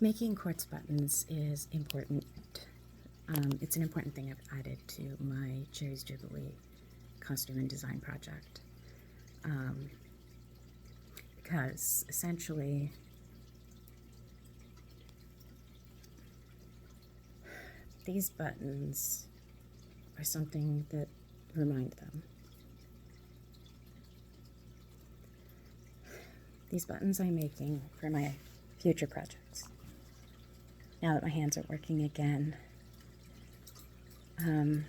Making quartz buttons is important. It's an important thing I've added to my Cherry's Jubilee costume and design project. Because essentially these buttons are something that remind them. These buttons I'm making for my future projects. Now that my hands are working again, I'm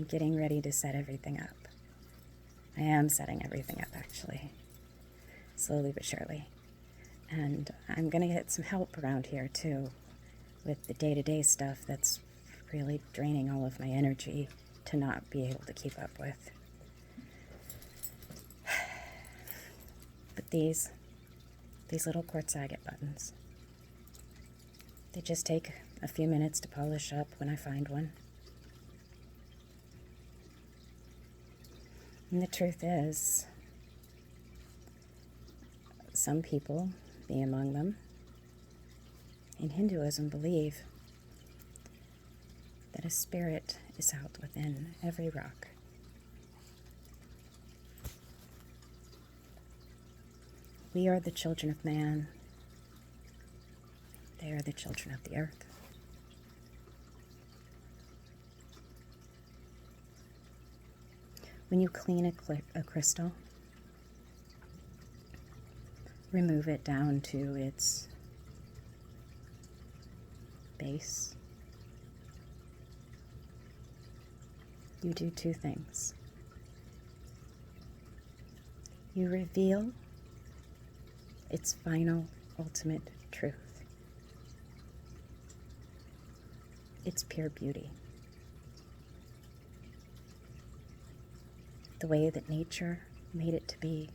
getting ready to set everything up. I am setting everything up, actually, slowly but surely. And I'm going to get some help around here, too, with the day-to-day stuff that's really draining all of my energy to not be able to keep up with. But these little quartz agate buttons, they just take a few minutes to polish up when I find one. And the truth is, some people, me among them, in Hinduism believe that a spirit is out within every rock. We are the children of man. They are the children of the earth. When you clean a crystal, remove it down to its base, you do two things. You reveal its final, ultimate truth, its pure beauty, the way that nature made it to be.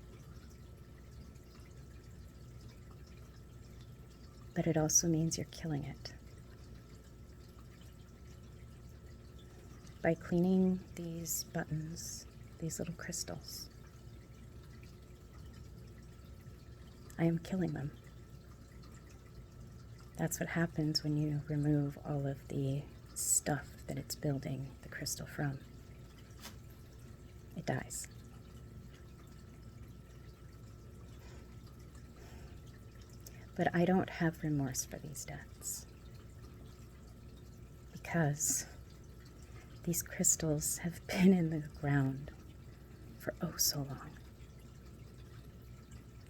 But it also means you're killing it. By cleaning these buttons, these little crystals, I am killing them. That's what happens when you remove all of the stuff that it's building the crystal from. It dies. But I don't have remorse for these deaths, because these crystals have been in the ground for oh so long.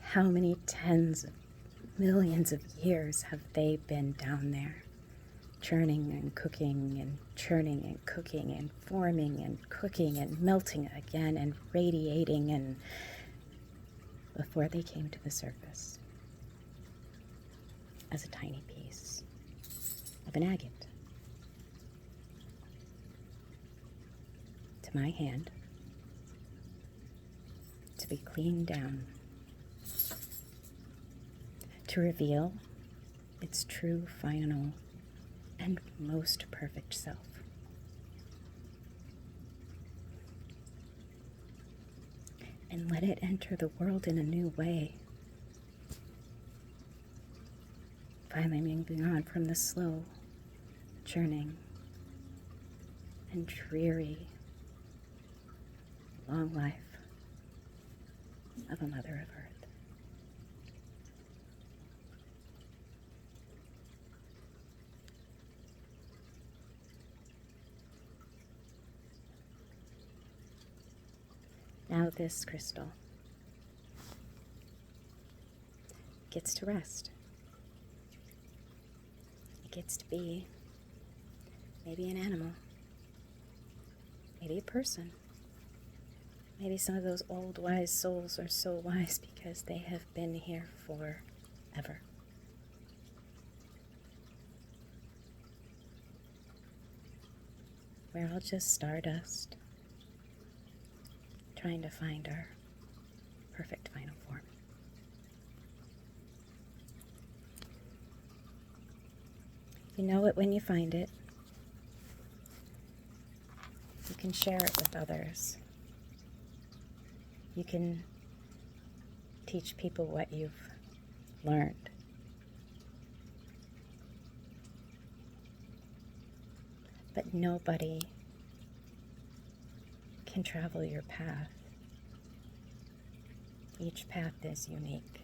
How many tens of millions of years have they been down there, churning and cooking and churning and cooking and forming and cooking and melting again and radiating, and before they came to the surface as a tiny piece of an agate to my hand, to be cleaned down, to reveal its true, final, and most perfect self. And let it enter the world in a new way. Finally moving on from the slow, churning, and dreary, long life of a Mother of Earth. Now this crystal gets to rest. It gets to be maybe an animal, maybe a person. Maybe some of those old wise souls are so wise because they have been here forever. We're all just stardust, trying to find our perfect final form. You know it when you find it. You can share it with others. You can teach people what you've learned But nobody can travel your path. Each path is unique.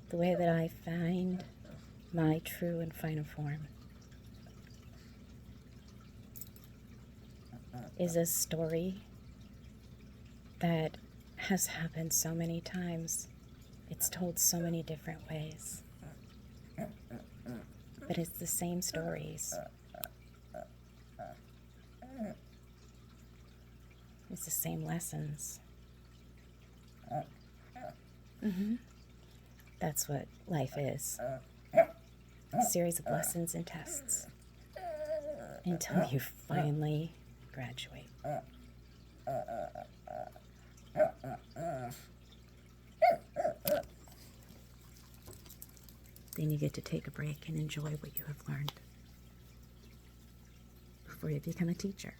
The way that I find my true and final form is a story that has happened so many times. It's told so many different ways. But it's the same stories. It's the same lessons. That's what life is. A series of lessons and tests until you finally graduate. Then you get to take a break and enjoy what you have learned before you become a teacher.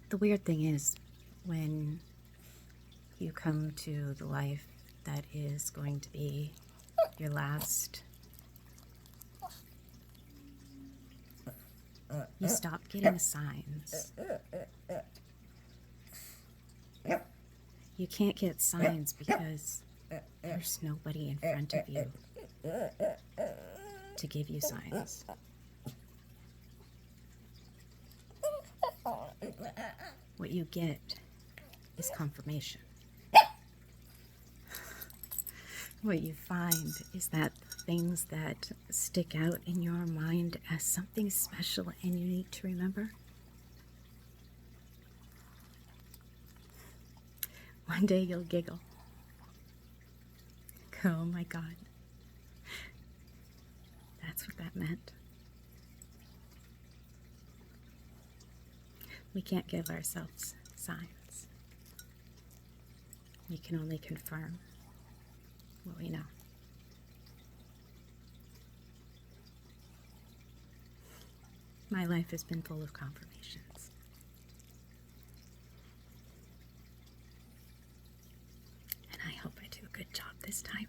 The weird thing is, when you come to the life that is going to be your last, you stop getting signs. You can't get signs because there's nobody in front of you to give you signs. What you get is confirmation. What you find is that things that stick out in your mind as something special and unique to remember, one day you'll giggle. Oh my God. That's what that meant. We can't give ourselves signs. We can only confirm what we know. My life has been full of confirmations. And I hope I do a good job this time.